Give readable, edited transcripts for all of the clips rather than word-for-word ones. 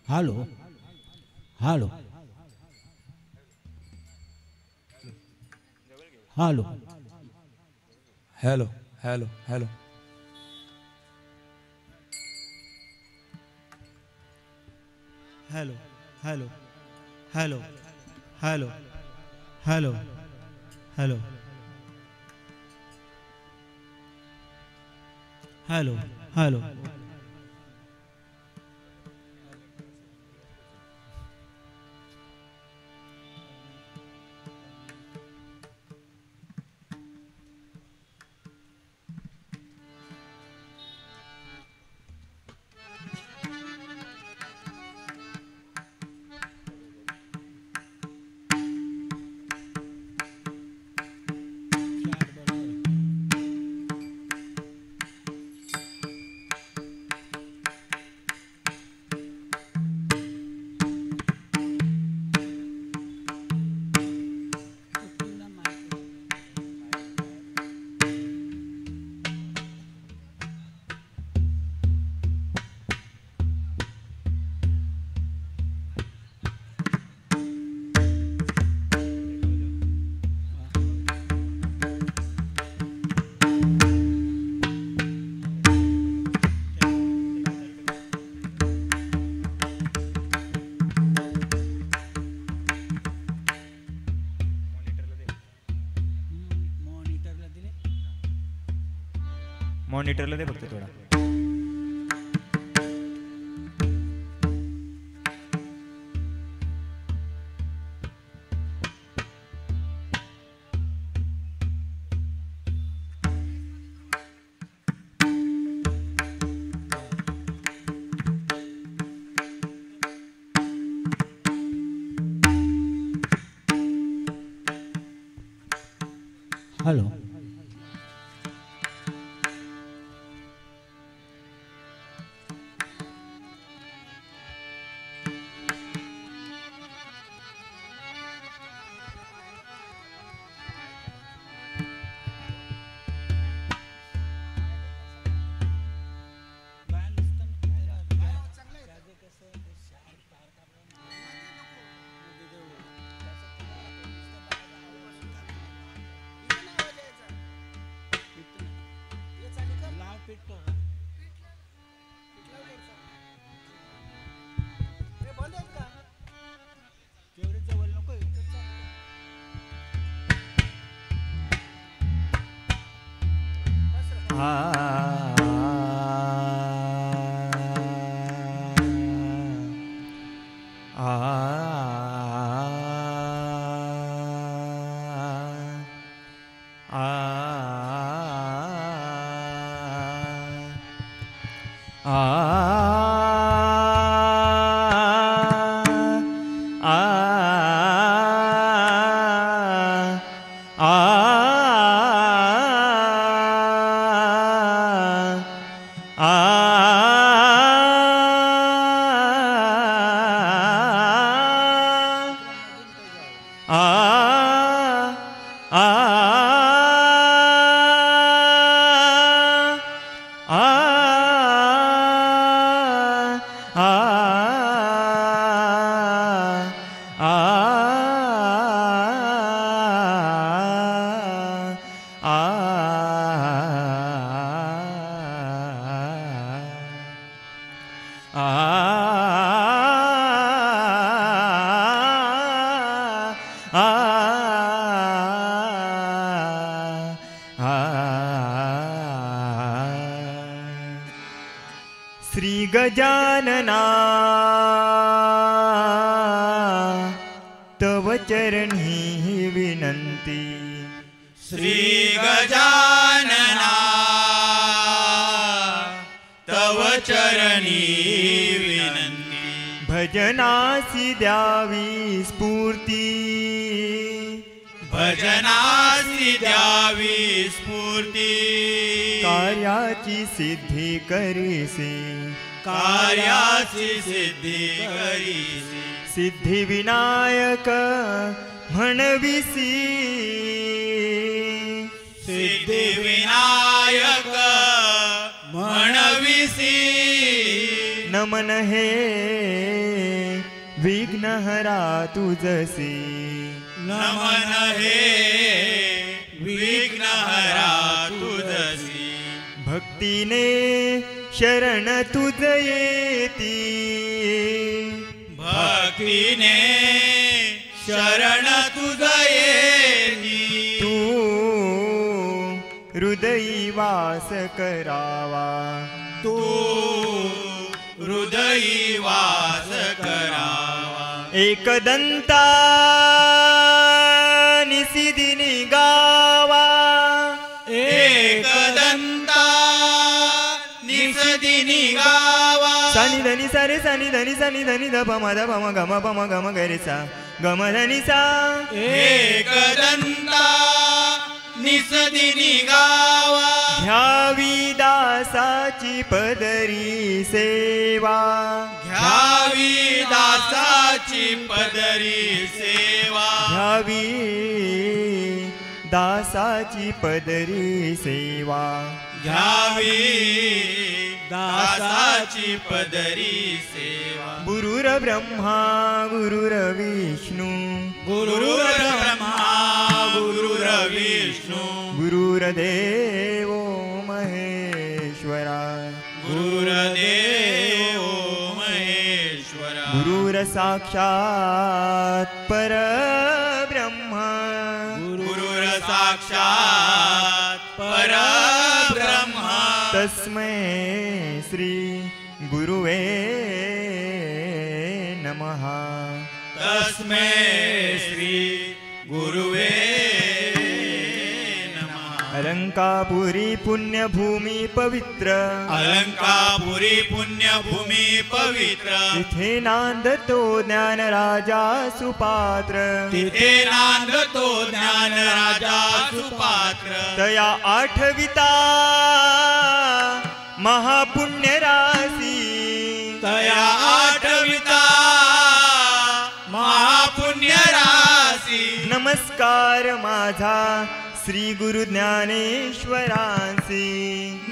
Hello hello hello hello hello hello hello hello hello hello hello hello hello hello मॉनिटरला दे फक्त थोडा. Hello Shri Gajanana तव चरणी विनंती. श्री गजानना तव चरणी विनंती. भजनासी द्यावी स्फूर्ती. भजनासी द्यावी स्फूर्ती. कार्याची सिद्धी करीसी. कार्याची सिद्धी करीसी. सिद्धी विनायक म्हणविसी. सिद्धी विनायक म्हणविसी. नमन हे विघ्नहरा तुझसी नमन हे विघ्नहरा तुझसी भक्तीने शरण तुझ येती भक्तीने शरण तुझ येती तू हृदयी वास करावा तू हृदयी वास करावा एकदंता निसिदिनी गावा एकदंता निसदिनी गावा सानी धनी सारे सानी धनी सानी धनी ध पम गम गम गरे सा गम धनी सा एकदंता निसदिनी गावा घ्यावी दासाची पदरी सेवा घ्यावी दासाची पदरी सेवा घ्यावी दासाची पदरी सेवा घ्यावी दासाची पदरी सेवा गुरुर ब्रह्मा गुरुर विष्णू गुरुर ब्रह्मा गुरुर विष्णू गुरुर्देव महेश्वरा गुरुर्देव महेश्वरा गुरुर साक्षात् परब्रह्म गुरुर साक्षात् परब्रह्म तस्मै श्री गुरुवे नमः तस्मै श्री गुरुवे नमः अलंकापुरी पुण्यभूमी पवित्र अलंकापुरी पुण्यभूमी पवित्र तिथे नांदतो ज्ञान राजा सुपात्र तिथे नांदतो ज्ञान राजा सुपात्र तया आठविता महापुण्य राशी तया आठविता महापुण्य राशी नमस्कार माझा श्री गुरु ज्ञानेश्वरांसी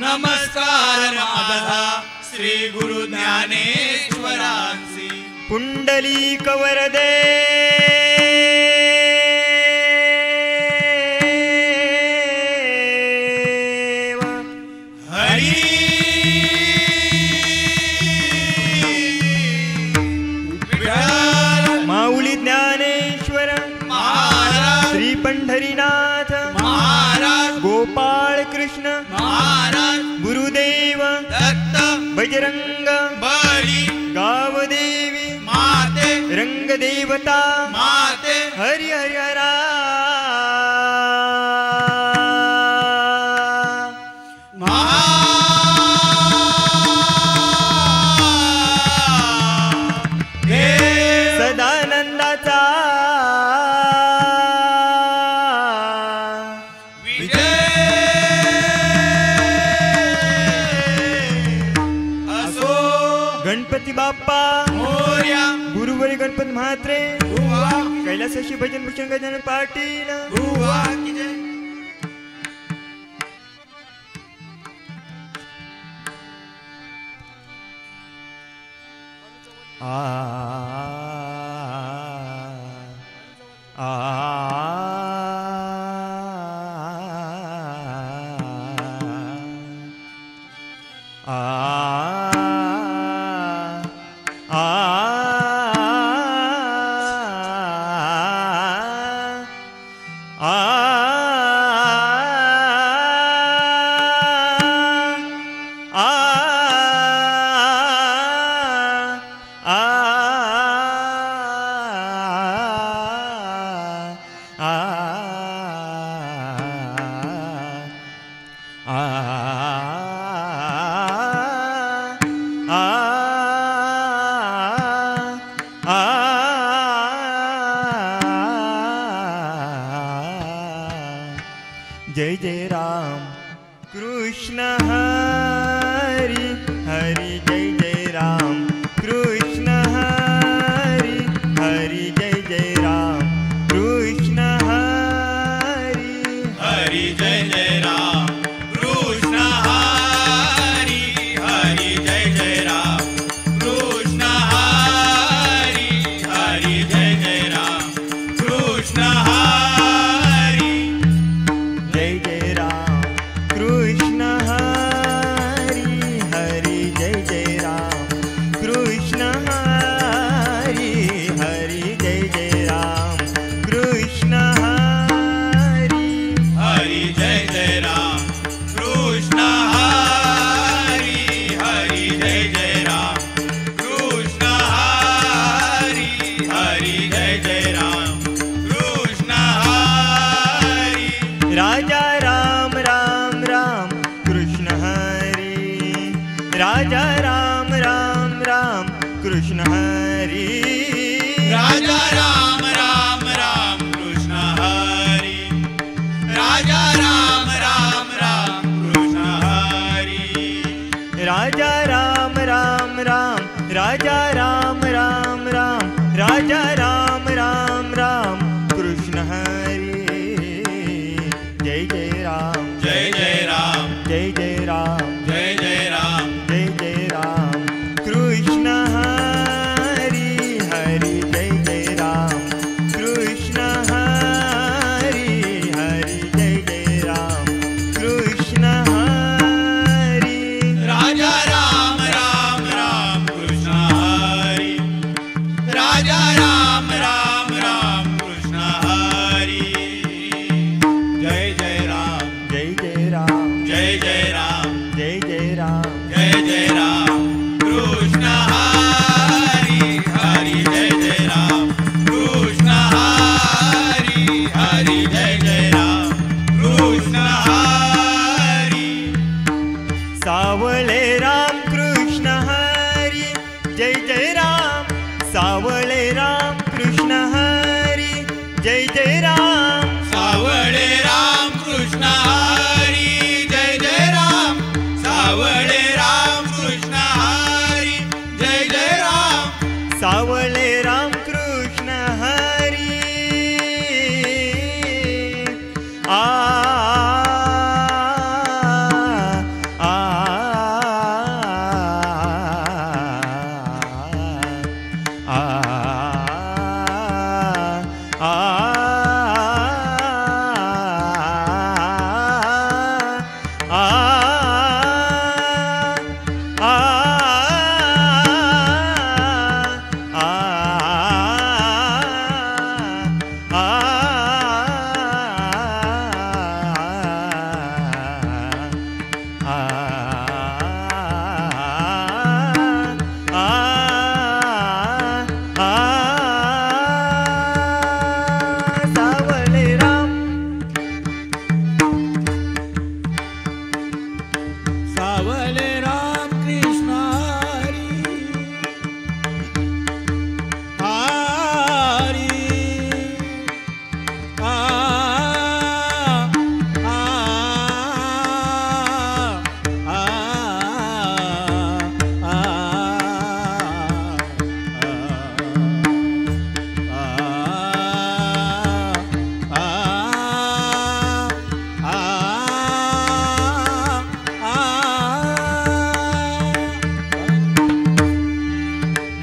नमस्कार माझा श्री गुरु ज्ञानेश्वरांसी पुंडलीक वरदे हरी विठ्ठल माऊली ज्ञानेश्वर महाराज श्री पंढरीनाथ महाराज गोपाळ कृष्ण महाराज गुरुदेव दत्त बजरंग बली गावदेवी माते रंगदेवता माते हरि हरि हरा सदानंदाचा विजय असो गणपती बाप्पा मोरया गुरुवरी गणपती म्हात्रे बुवा कैलासाशी भजन भूषण गजानन पाटील बुवा की जय राजा राम राम राम कृष्ण हरी राजा राम राम राम कृष्ण हरी राजा राम राम राम कृष्ण हरी राजा राम राम राम राजा राम राम राम राजा राम राम राम कृष्ण हरी जय जय राम जय जय राम जय जय राम जय जय राम जय जय राम कृष्ण हरी हरि जय जय राम कृष्ण हरी हरि जय जय राम कृष्ण हरी राजा राम राम राम कृष्ण हरी राजा राम राम राम कृष्ण हरी जय जय राम जय जय राम जय जय राम जय जय राम जय जय राम कृष्ण हरी हरि जय जय राम कृष्ण हरी हरि जय जय राम कृष्ण हरी सावळे राम कृष्ण हरी जय जय राम सावळे राम कृष्ण हरी जय जय राम सावळे राम कृष्ण हरी जय जय राम सावळे राम कृष्ण हरी जय जय राम सावळे राम कृष्ण हरी आ आ सावळे राम सावले राम कृष्ण हरी हरी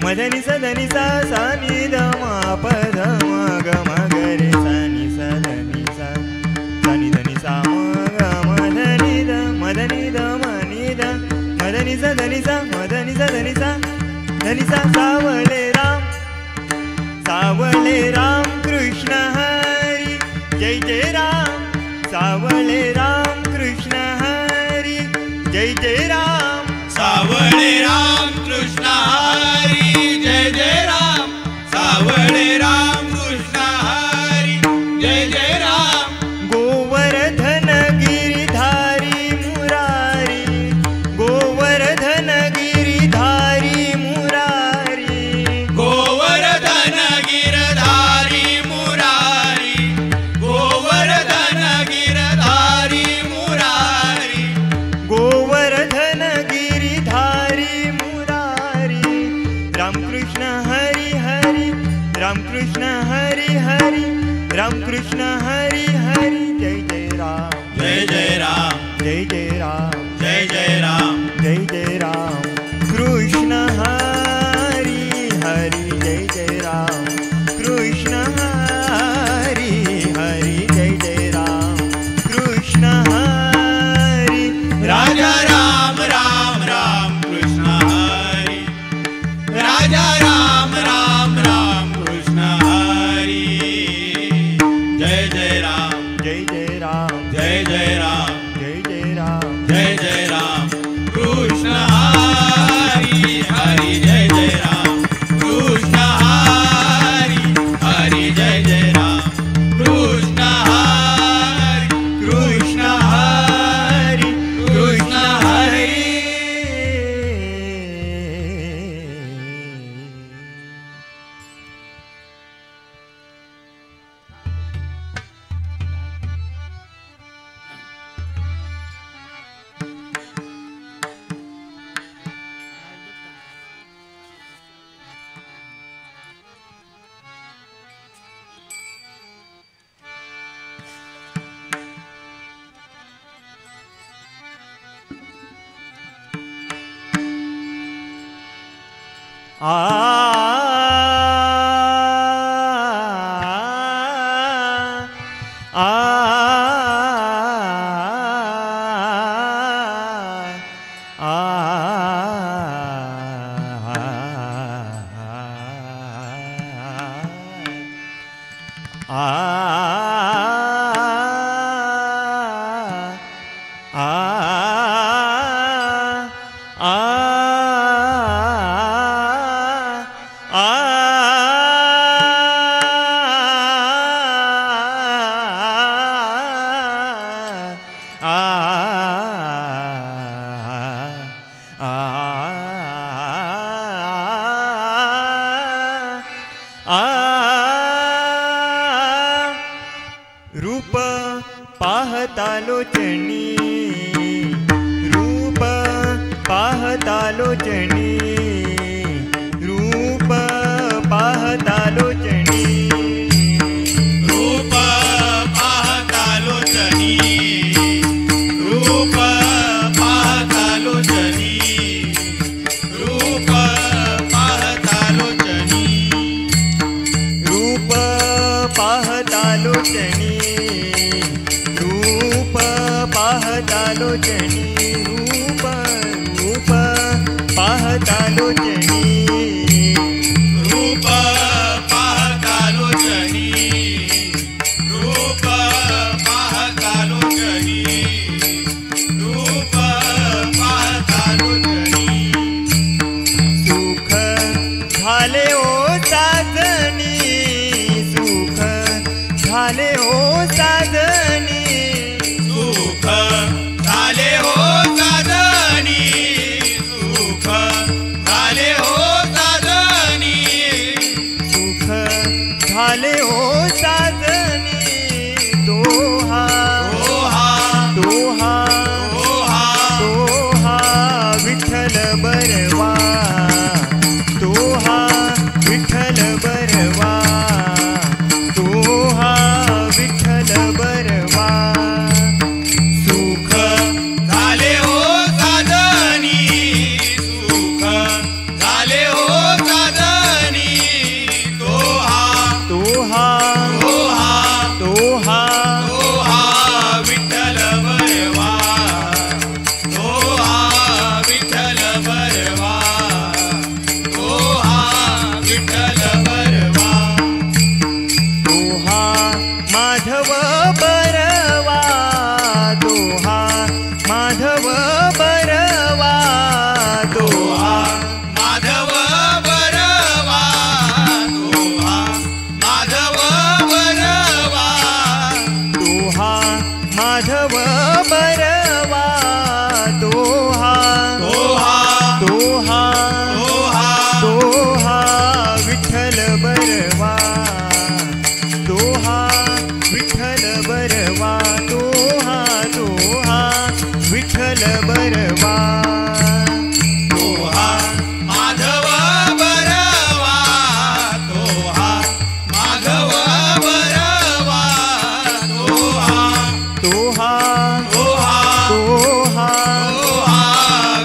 मदनि सदनि सा सा नि द म प ध म ग म ग रे सा नि सा ध नि सा सा नि ध नि सा म ग म ध नि द म ध नि द म नि द म ध नि सा ध नि सा म ध नि सा ध नि सा ध नि सा सावळे राम कृष्ण हरी जय जय राम सावळे राम कृष्ण हरी जय जय राम सावळे राम कृष्ण हरी जय जय राम सावळे राम कृष्ण हरी जय जय राम गोवर्धन गिरिधारी मुरारी गोवर्धन गिरिधारी मुरारी गोवर्धन गिरधारी मुरारी गोवर्धन गिरधारी मुरारी गोवर्धन गिरिधारी मुरारी रामकृष्ण हरी हरी रामकृष्ण हरी हरी रामकृष्ण हरी हरी जय जय राम जय जय राम जय जय राम जय जय राम जय जय राम कृष्ण हरी हरी जय जय राम कृष्ण हरी हरी जय जय राम कृष्ण हरी राजा राम राम राम कृष्ण हरी राजा राम राम राम कृष्ण हरी जय जय राम रूप पाहता लोचनी, रूप पाहता लोचनी, रूप पाहता लोचनी, रूप पाहता लोचनी, रूप पाहता लोचनी, रूप पाहता लोचनी, रूप पाहता लोचनी, रूप पाहता लोचनी, रूप रूप पाहता लोचनी, रूप पाहता लोचनी, रूप पाहता लोचनी, रूप पाहता लोचनी, सुख झाले ओ साजनी, सुख झाले ओ साजनी, सुख झाले हो साधनी, सुख झाले हो साधनी, सुख झाले ओ साजनी, दोहा दोहा दोहा दोहा दोहा विठ्ठल बरवा, दोहा विठ्ठल बरवा, दोहा विठ्ठल बरवा, सुख झाले हो साधनी, सुख झाले हो साधनी, दोहा दोहा दोहा दोहा दोहा विठ्ठल बरवा, दोहा विठ्ठल बरवा, दोहा विठ्ठल बरवा, दोहा माधव बरवा, दोहा माधव बरवा, दोहा माधव बरवा, दोहा माधव बरवा, दोहा माधव बरवा, दोहा दोहा दोहा दोहा दोहा विठ्ठल बरवा, दोहा विठ्ठल बरवा, दोहा दोहा विठ्ठल बरवा, दोहा माधव बरवा, दोहा माधव बरवा, दोहा दोहा दोहा दोहा दोहा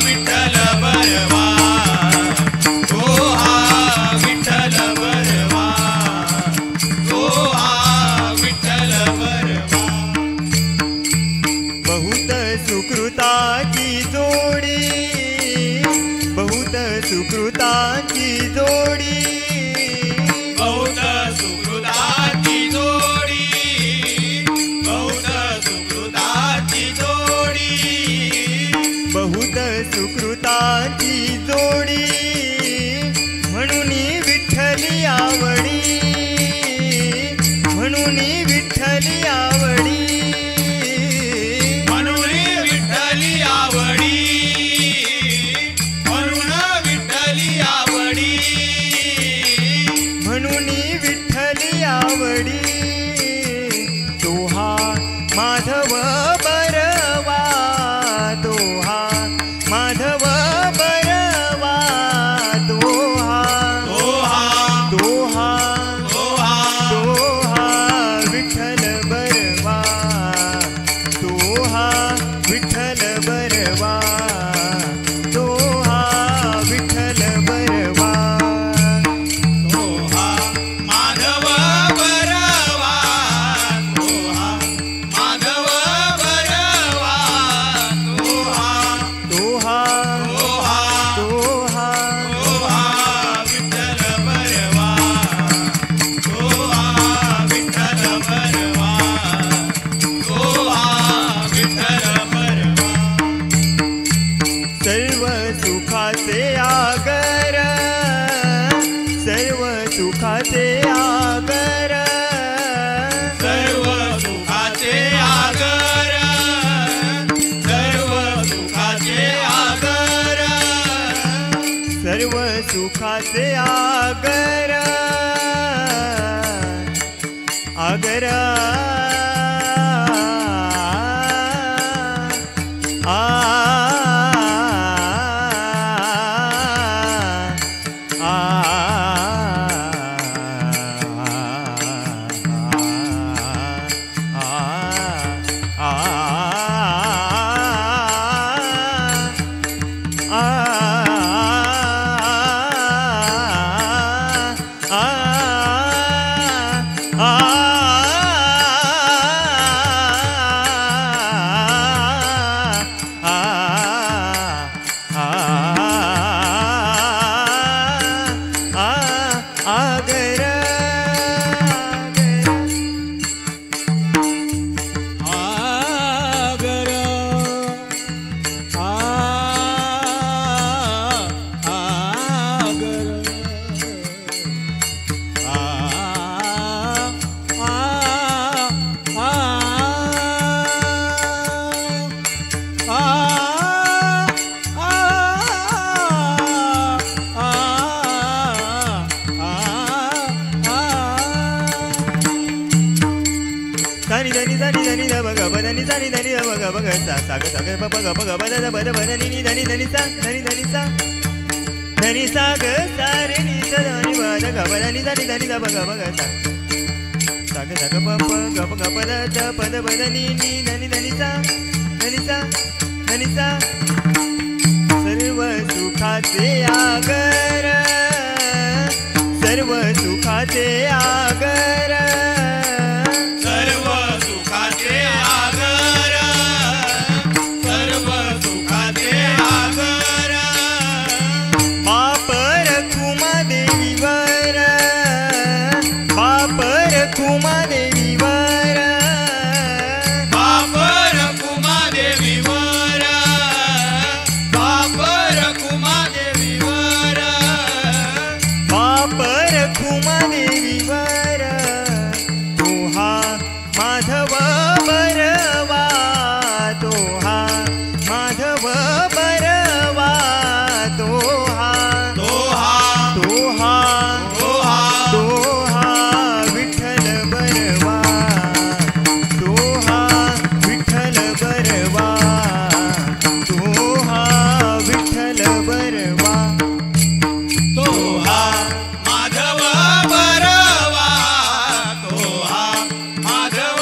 विठ्ठल बरवा, दोहा विठ्ठल बरवा, दोहा विठ्ठल बरवा, बहुत सुकृताची जोडी, बहुत सुकृताची जोडी, बहुत सुकृताची जोडी, बहुत सुकृताची जोडी, बहुत सुकृताची जोडी, म्हणून विठ्ठली आवडी, म्हणून विठ्ठली आवडी, म्हणून विठ्ठली आवडी, म्हणून विठ्ठली आवडी, म्हणून विठ्ठली आवडी, दोहा माधव बरवा, दोहा माधव बरवा, दोहा दोहा दोहा दोहा दोहा विठ्ठल बरवा, दोहा विठ्ठल बरवा, दोहा विठ्ठल बरवा, सर्व सुखाचे आगर सर्व सुखाचे आगर सर्व सुखाचे आगर सर्व सुखाचे आगर सर्व सुखाचे आगर आगर सर्व सुखाचे आगर सर्व सुखाचे आगर सर्व सुखाचे आगर सर्व सुखाचे आगर बापर कुमा देवीवर बापर कुमा देवीवर बापर कुमादेवीवर बापर कुमादेवीवर बापर कुमा देवीवर तोहा माधव बरवा तोहा माधव बरवा तोहा दोहा तोहा दोहा तोहा विठ्ठल बरवा तोहा विठ्ठल बरवा तोहा विठ्ठल बरवा तोहा माधव बरवा तोहा माधव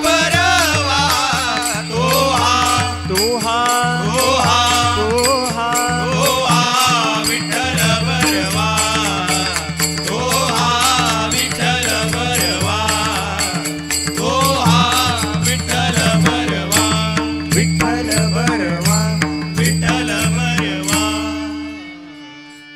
बरवा तोहा तोहा तोहा तोहा तोहा विठ्ठल बरवा तोहा विठ्ठल बरवा तोहा विठ्ठल बरवा विठ्ठल बरवा विठ्ठल बरवा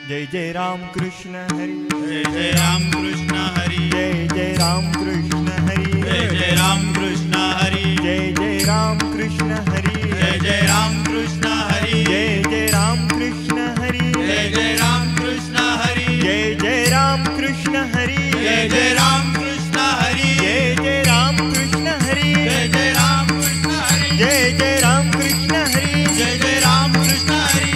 जय जय राम कृष्ण हरी जय जय राम कृष्ण हरी जय जय राम कृष्ण हरी जय जय राम कृष्ण हरी जय जय राम कृष्ण हरी जय जय राम कृष्ण हरी जय जय राम कृष्ण हरी जय जय राम कृष्ण हरी जय जय राम कृष्ण हरी जय जय राम कृष्ण हरी जय जय राम कृष्ण हरी जय जय राम कृष्ण हरी जय जय राम कृष्ण हरी जय जय राम कृष्ण हरी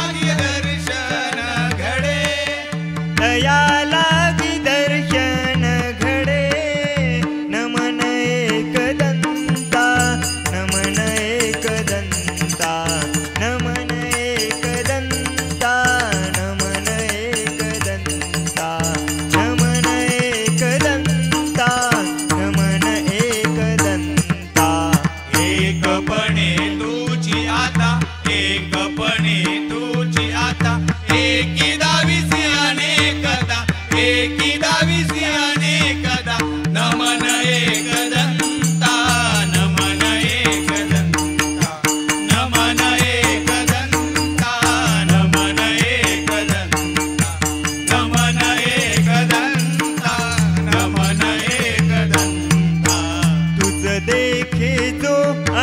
एकपणे तुझी आता एकी दाविसी अनेकदा एकी दाविसी अनेकदा नमन एकदंता नमन एकदंता नमन एकदंता नमन एकदंता नमन एकदंता नमन एकदंता तुझ देखे जो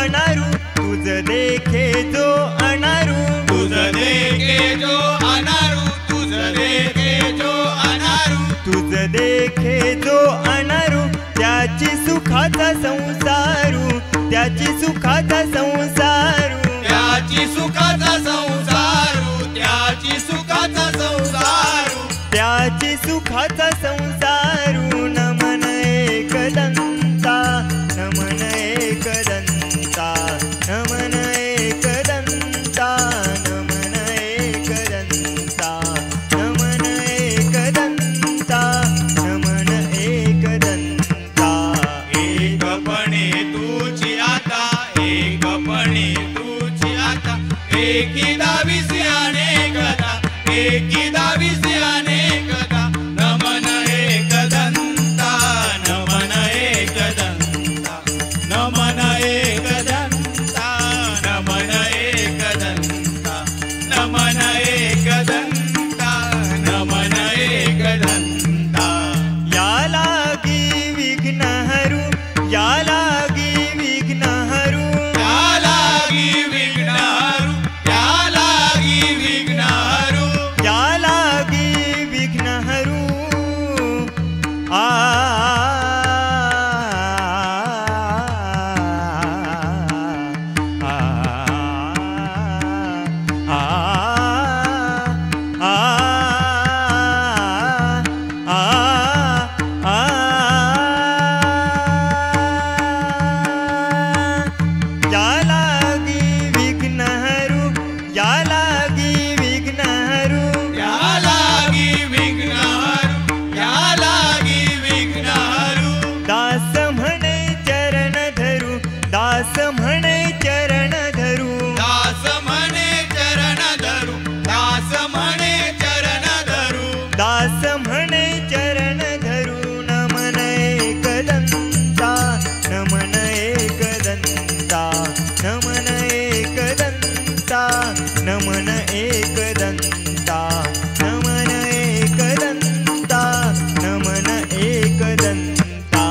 अनारू तुझ देखे जो अनारू तुझ देखे जो अनारू तुझ देखे जो अनारू तुझ देखे जो अनारू त्याची सुखाचा संसारू त्याची सुखाचा संसारू त्याची सुखाचा संसारू त्याची सुखाचा संसारू त्याची सुखाचा संसारू नमन एकदंता नमन एकदंता नमन एकदंता नमन एकदंता नमन एकदंता नमन एकदंता एकपणे तुझी आता एकपणे तुझी आता एकी दाविसी अनेकदा एकी दाविसी अनेकदा नमन एकदंता नमन एकदंता नमन एकदंता नमन एकदंता नमन एकदंता नमन एकदंता या लागी विघ्न हरू या लागी विघ्न हरू त्यालागी विघ्नहरू त्यालागी विघ्नहरू या लागी विघ्न हरू आ या लागी विघ्न हरू या लागी विघ्न हरू त्यालागी विघ्नहरू त्यालागी विघ्नहरू दास म्हणे चरण धरू दास म्हणे चरण धरू दास म्हणे चरण धरू दास म्हणे चरण धरू दास म्हणे चरण धरू नमन एकदंता नमन एकदंता नमन एकदंता नमन एकदंता नमन एकदंता नमन एकदंता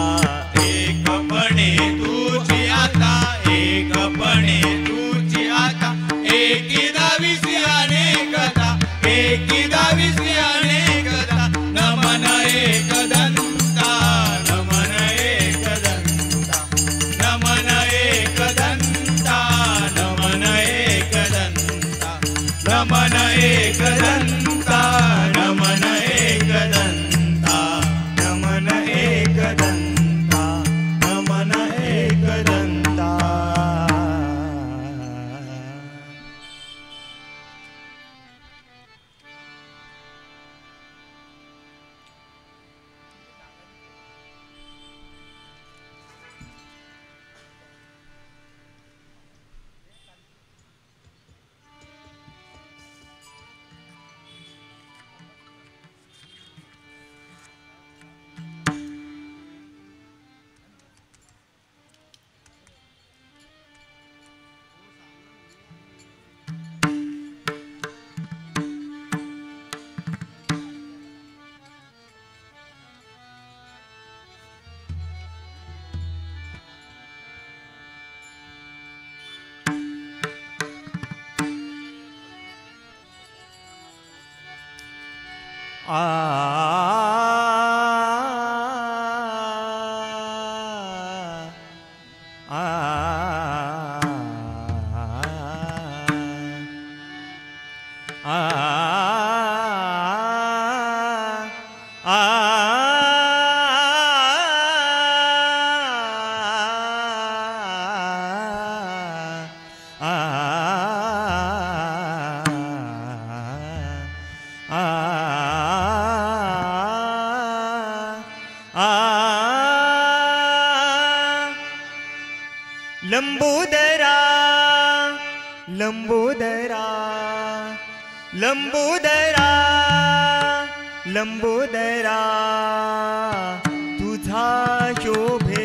एकपणे तुझी आता एकपणे तुझी आता एकी दाविसी अनेकदा एकी दाविसी अनेकदा नमन एकदंता नमन एकदंता नमन एकदंता नमन एकदंता नमन एकदंता नमन एकदंता नमन एकदंता नमन एकदंता लंबोदरा लंबोदरा लंबोदरा लंबोदरा तुझा शोभे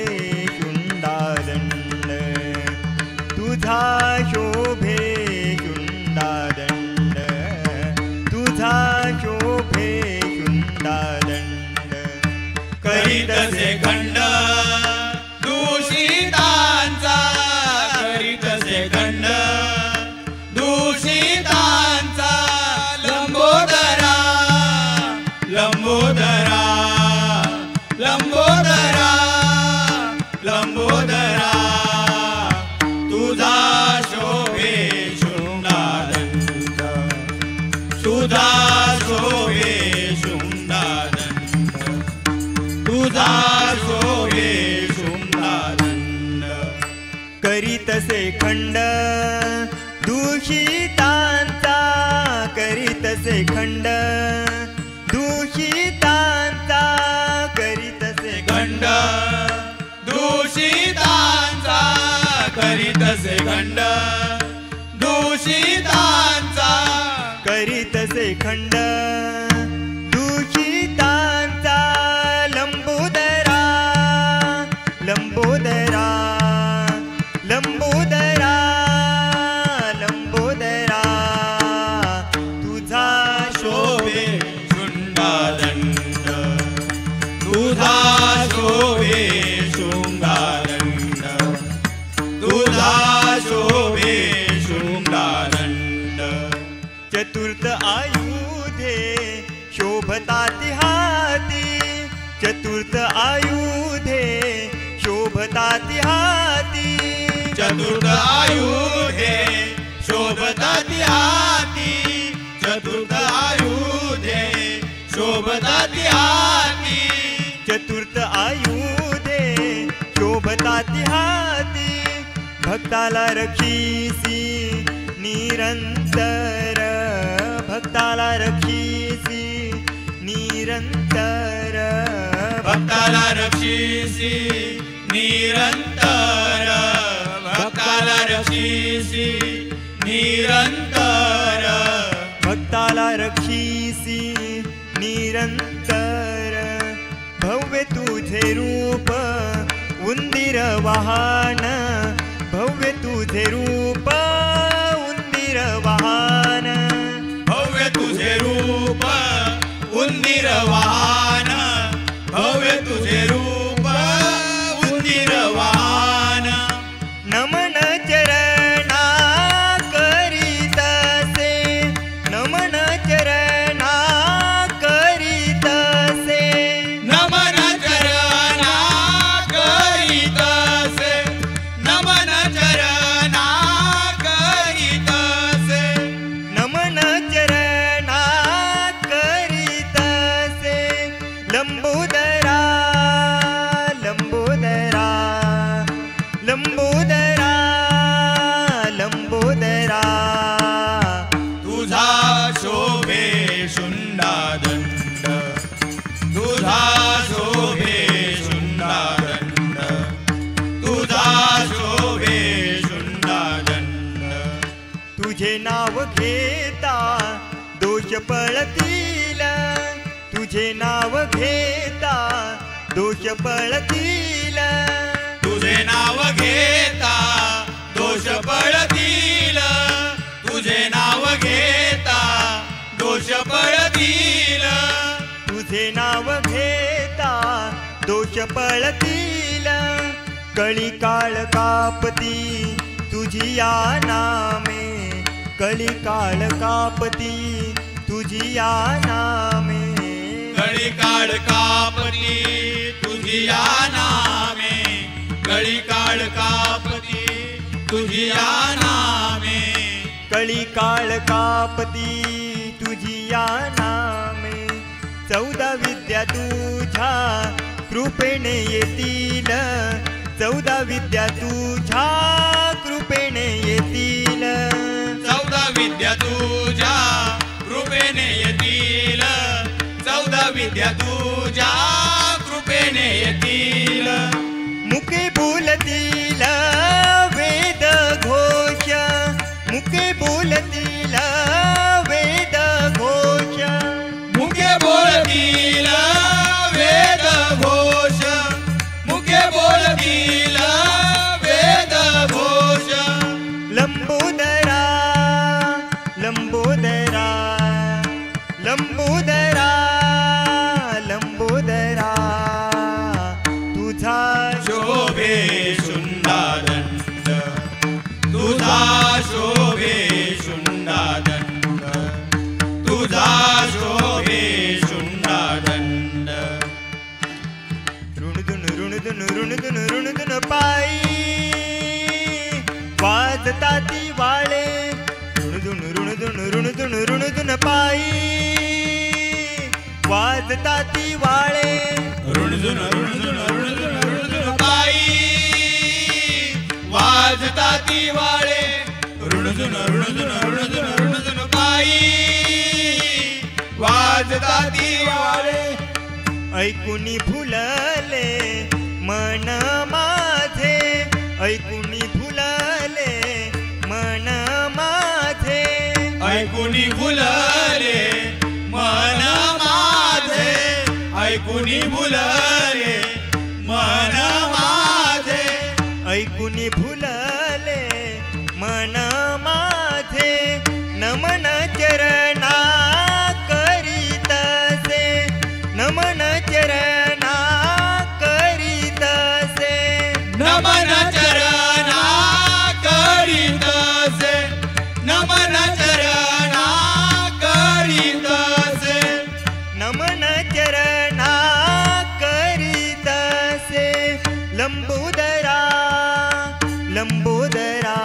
शुंडादंड तुझा शोभे शुंडादंड तुझा शोभे शुंडादंड करीतसे खंड दूषितांचा करीतसे खंड दूषितांचा लंबोदरा लंबोदरा लंबोदरा लंबोदरा तुझा शोभे शुंडादंड तुझा शोभे शुंडादंड तुझा शोभे शुंडादंड करीतसे खंड दूषितांचा करीतसे खंड दूषितांचा करीतसे खंड दूषितांचा करीतसे खंड दूषितांचा करीतसे खंड दूषितांचा लंबोदरा लंबोदरा लंबोदरा लंबोदरा तुझा शोभे शुंडादंड तुझा शोभे शुंडादंड तुझा शोभे शुंडादंड चतुर्थ आयुधे शोभताति हाती चतुर्थ आयुधे शोभताति हाती चतुर्थ आयुधे शोभताति हाती चतुर्थ आयुधे शोभताति हाती चतुर्थ आयुधे शोभताति हाती भक्ताला रक्षीसी निरंतर भक्ताला रक्षीसी निरंतर भक्ताला रक्षीसी निरंतर भक्ताला रक्षीसी निरंतर भक्ताला रक्षीसी निरंतर भव्य तुझे रूप उंदीर वाहन भव्य तुझे रूप उंदीर वाहन भव्य तुझे रूप उंदीर वाहन भव्य तुझे रूप उंदीर वाहन नमन चरणा करीतसे नमन चरणा करीतसे नमन चरणा करीतसे नमन चरणा करीतसे नमन चरणा करीतसे लंबोदरा लंबोदरा लंबोदरा लंबोदरा तुझा शोभे शुंडादंड तुझा शोभे शुंडादंड तुझा शोभे शुंडादंड तुझे नाव घेता दोष पळतील तुझे नाव घेता दोष पळतील तुझे नाव घेता दोष पळतील तुझे नाव घेता दोष पळतील तुझे नाव घेता दोष पळतील कळी काळ कापती तुझी या नामे कळी काळ कापती तुझी या नामे कळी काळ कापती तुझी या नामे कळी काळ कापती तुझी या नामे कळी काळ कापती तुझी या नामे 14 विद्या तुझ्या कृपेने येतील 14 विद्या तुझ्या कृपेने येतील 14 विद्या तुझ्या कृपेने येतील 14 विद्या तुझ्या कृपेने येतील मुके बोलतील वेद घोष मुके बोलतील वेद लंबोदरा लंबोदरा तुझा शोभे शुंडादंड तुझा शोभे शुंडादंड तुझा शोभे शुंडादंड ऋणधुन पायी वाजता ती वाळे ऋणधुन पायी वाजता ती वाळे ऋणधुन पायी वाजता ती वाळे ऋणधुन पायी वाजता ती वाळे ऐकुनी फुलले मन माझे ऐकुनी फुलले मन माझे ऐकुनी फुलले मन माझे ऐकुनी फुलले मन माझे ऐकुनी फुलले मन माझे नमन चरणा करीतसे नमन चरणा करीतसे नमन चरणा करीतसे नमन चरणा करीतसे नमन चरणा करीतसे लंबोदरा लंबोदरा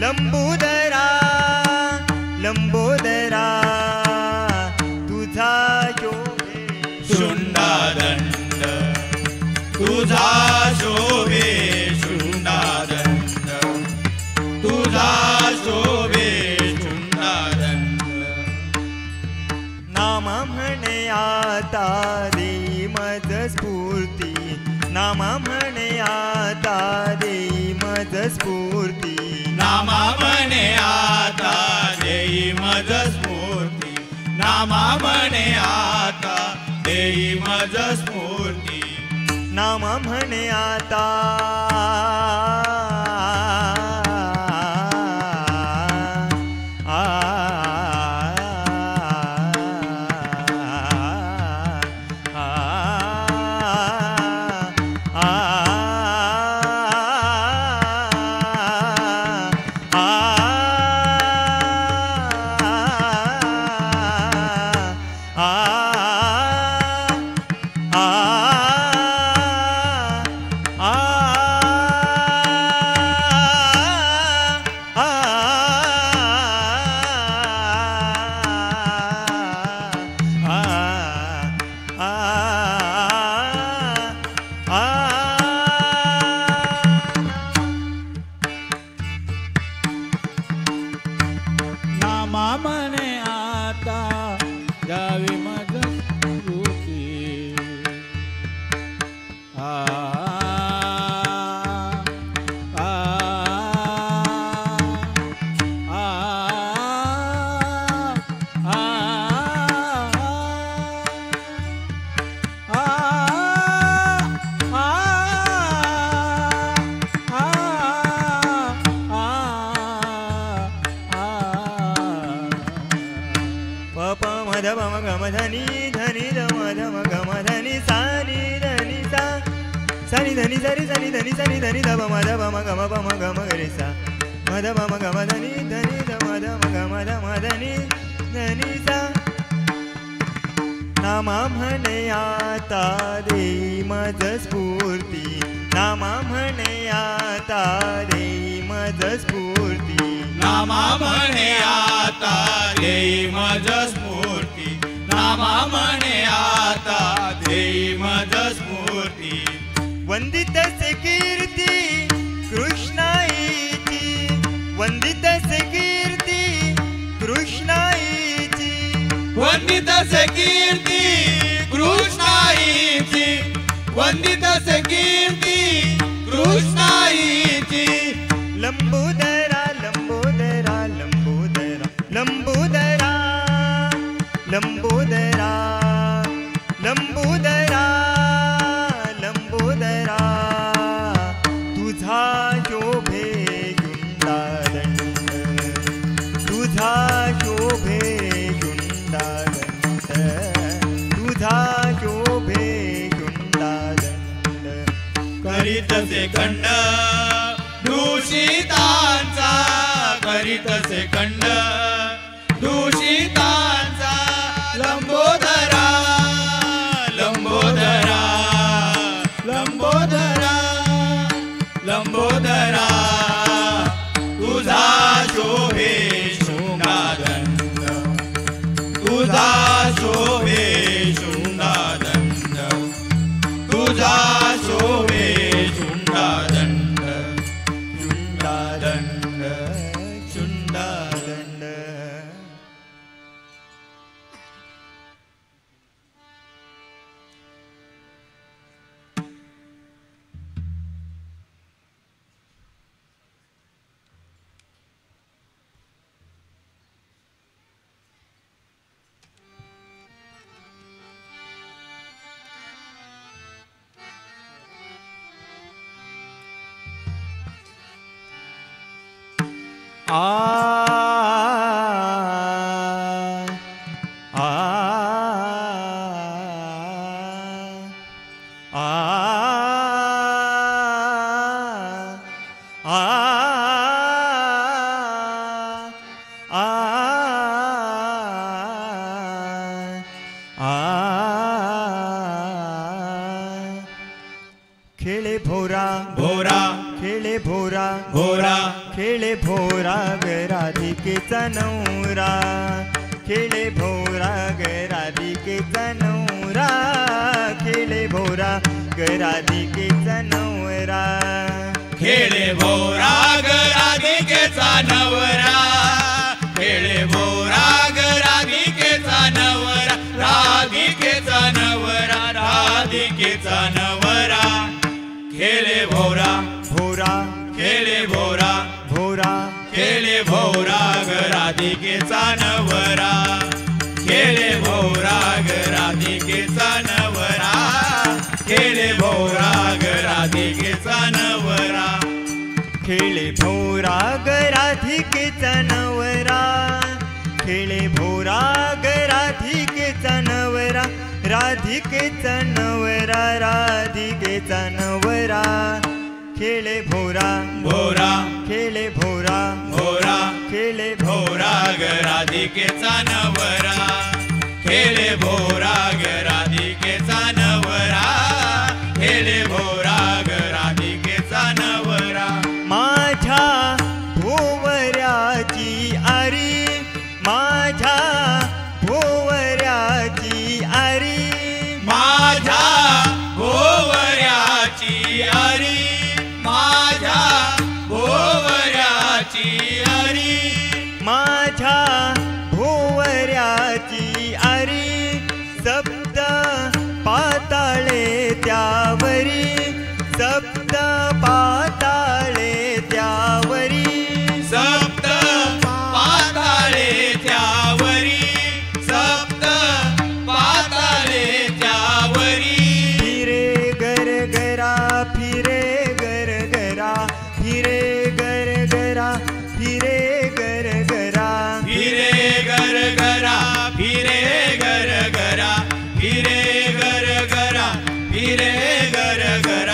लंबोदरा लंबोदरा तुझा शोभे शुंडादंड तुझा शोभे शुंडादंड तुझा शोभे शुंडादंड नामा म्हणे आता देई मज स्फूर्ती नामा म्हणे आता देई मज स्फूर्ती नामा म्हणे आता देई मज स्फूर्ती नामा म्हणे आता देई मज स्फूर्ती नामा म्हणे आता नामा म्हणे आता द्यावी मज स्फूर्ती आ आ आ मध मम गम धनी धनी धम धम गम धनी सानी धनी सा सानी धनी सरी सनी धनी सनी धनी धम मध मम गम गरी सा मध मम गम धनी धनी धम धम गम धम धनी धनी सा नामा म्हणे आता देई मज स्फूर्ती नामा म्हणे आता देई मज स्फूर्ती नामा म्हणे आता देई मज स्फूर्ती नामा म्हणे आता देई मज स्फूर्ती वंदित से कीर्ती कृष्णाईची वंदित से कीर्ती कृष्णाईची वंदित से कीर्ती कृष्णाईची वंदित से कीर्ती कृष्णाईची लंबोदरा लंबोदरा लंबोदरा लंबोदरा लंबोदरा लंबोदरा लंबोदरा तुझा शोभे शुंडादंड तुझा शोभे शुंडादंड खंड दूषितांचा करीतसे खंड दूषितांचा लंबोदरा लंबोदरा लंबोदरा लंबोदरा तुझा शोभे शृंगादंड तुझा शोभे शृंगादंड तुझा शोभे शृंगादंड शृंगादंड शुंडादंड आ आ आ खेळे भोरा भोरा खेळे भोरा भोरा खेळे भोरा ग राधिकेचा नवरा खेळे भोरा ग राधिकेचा नवरा खेळे भोरा ग राधिकेचा नवरा खेळे भोरा ग राधिकेचा नवरा खेळे भोरा ग राधिकेचा नवरा राधिकेचा नवरा राधिकेचा नवरा खेळे भोरा भोरा खेळे भोरा भोरा खेळे भोरा ग राधिकेचा नवरा खेळे भोरा ग राधिकेचा नवरा खेळे भोरा ग राधिकेचा नवरा खेळे भोरा ग राधिकेचा नवरा खेळे भोरा ग राधिकेचा नवरा राधिकेचा नवरा राधिकेचा नवरा खेळे भोरा भोरा खेळे भोरा भोरा खेळे भोरा ग राधिकेचा नवरा खेळे भोरा ग राधिकेचा नवरा खेळे भोरा ग राधिकेचा नवरा माझ्या भोवऱ्याची आरी माझ्या भोवऱ्याची आरी माझ्या भोवऱ्याची अरी माझ्या भोवऱ्याची अरी माझ्या भोवऱ्याची आरी सप्त पाताळे त्यावरी सप्त पाताळे त्यावरी सप्त पाताळे त्यावरी सप्त पाताळे त्यावरी फिरे गरगरा फिरे गरगरा फिरे गरगरा फिरे गरगरा फिरे गरगरा फिरे गरगरा फिरे गरगरा फिरे गरगरा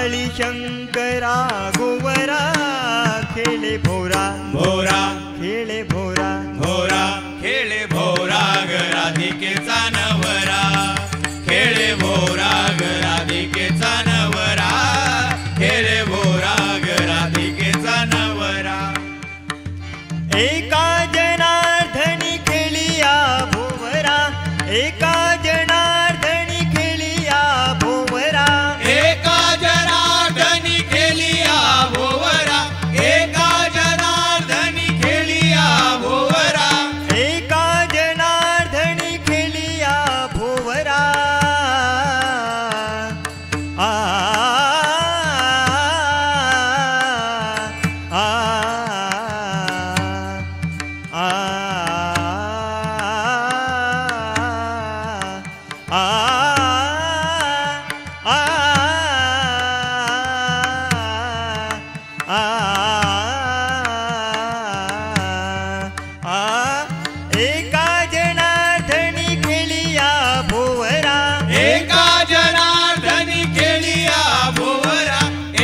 काळी शंकरा गोवरा खेळे भोरा भोरा खेळे भोरा भोरा खेळे भोरा ग राधिकेचा नवरा खेळे भोरा ग राधिकेचा नवरा खेळे भोरा ग राधिकेचा नवरा एका जनार्दनी खेळिया भोवरा एका जनार्दनी खेळिया भोवरा एका जनार्दनी खेलिया भोवरा एका जनार्दनी खेलिया भोवरा एका जनार्दनी खेळिया भोवरा आ आ आ एका जनार्दनी खेळिया भोवरा एका जनार्दनी खेलिया भोवरा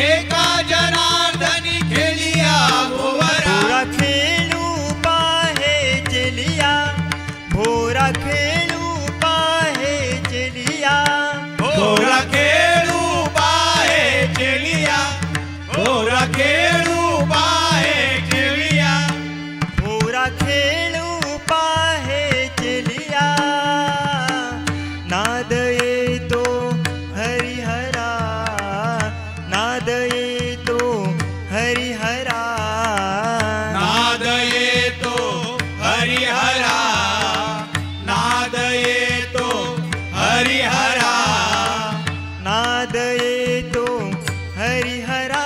एका जनार्दनी खेलिया भोवरा भोरा खेळू पाहे चलिया भोरा खेळू पाहे चलिया भोरा खेळू पाहे चलिया भोरा खेळू पाहे चलिया भोरा खेळू पाहे चलिया नाद येतो हरिहरा नाद येतो हरिहरा नाद येतो हरिहरा नाद येतो हरिहरा नाद येतो हरिहरा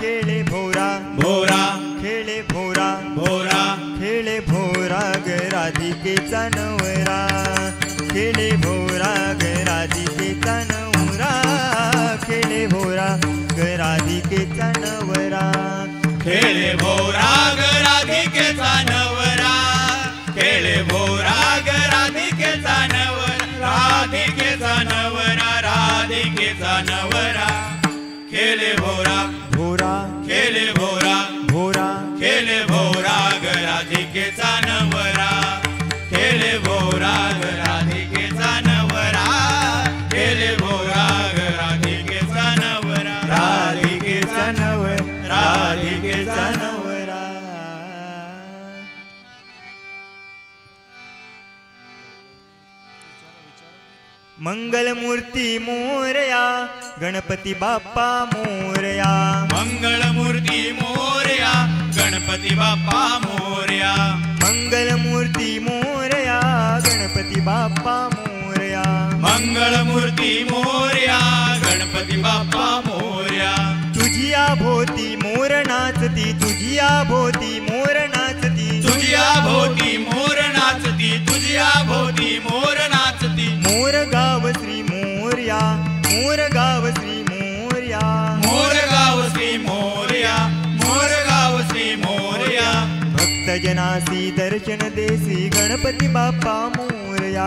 खेळे भोरा भोरा खेळे भोरा भोरा खेळे भोरा ग राधिकेचा नवरा खेळे भोरा ग राधिकेचा नवरा खेळे भोरा ग राधिकेचा नवरा खेळे भोरा ग राधिकेचा नवरा खेळे भोरा ग राधिकेचा नवरा राधिकेचा नवरा राधिकेचा नवरा खेळे भोरा भोरा खेळे भोरा भोरा खेळे भोरा ग राधिकेचा नवरा खेळे भोरा ग राधिकेचा नवरा खेळे भोरा ग राधिकेचा नवरा राधिकेचा नवरा राधिकेचा नवरा मंगलमूर्ती मोरया गणपती बाप्पा मोरया मंगलमूर्ती मोरया गणपती बाप्पा मोरया मंगलमूर्ती मोरया गणपती बाप्पा मोरया मंगलमूर्ती मोरया गणपती बाप्पा मोरया तुझिया भोवती मोर नाचती तुझिया भोवती मोर नाचती तुझिया भोवती मोर नाचती तुझिया भोवती मोर नाचती मोर गाव श्री मोरया मोर गाव श्री मोरया मोरगाव श्री मोरया मोरगाव श्री मोरया भक्तजनासी दर्शन देसी गणपती बाप्पा मोरया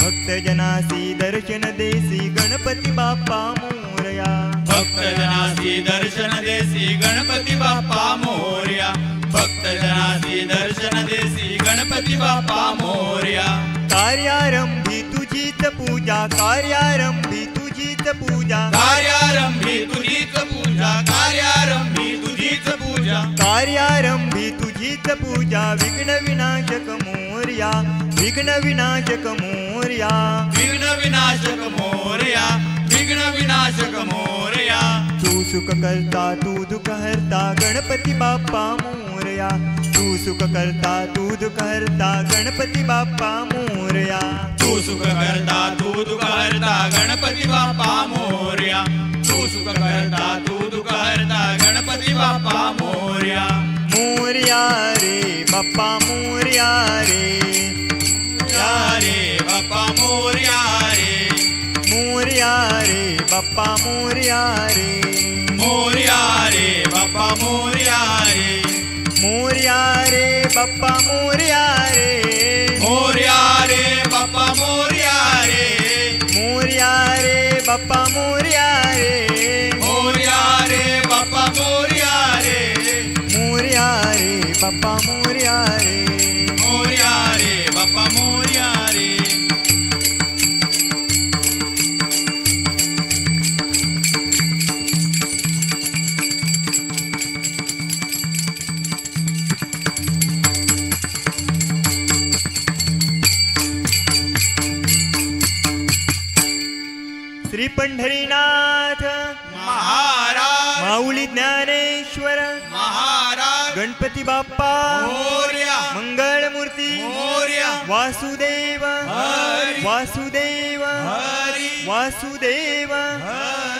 भक्तजनासी दर्शन देसी गणपती बाप्पा मोरया भक्तजनासी दर्शन देसी गणपती बाप्पा मोरया भक्तजनासी दर्शन देसी गणपती बाप्पा मोरया कार्यारंभी तुझीच पूजा कार्यारंभी तुझीच पूजा कार्यारंभी तुझीच पूजा कार्यारंभी तुझीच पूजा कार्यारंभी तुझीच पूजा विघ्न विनाशक मोरया विघ्न विनाशक मोरया विघ्न विनाशक मोरया विघ्न विनाशक मोरया तू सुख करता तू दुःख हरता गणपती बाप्पा मोरया तू सुख करता तू दुःख हरता गणपती बाप्पा मोरया तू सुख करता तू दुःख हरता गणपती बाप्पा मोरया तू सुख करता तू दुःख हरता गणपती बाप्पा मोरया मोरया रे बाप्पा मोरया रे या रे बाप्पा मोरया रे मोरया रे बाप्पा मोरया रे मोरया रे बाप्पा मोरया रे मोरया रे बाप्पा मोरया रे मोरया रे बाप्पा मोरया रे मोरया रे बाप्पा मोरया रे मोरया रे बाप्पा मोरया रे मोरया रे बाप्पा मोरया रे मोरया रे बाप्पा मोरया रे श्री पंढरीनाथ महाराज माऊली ज्ञानेश्वर महाराज गणपती बाप्पा मोरया मंगळमूर्ती मोरया वासुदेव हरी वासुदेव हरी वासुदेव हरी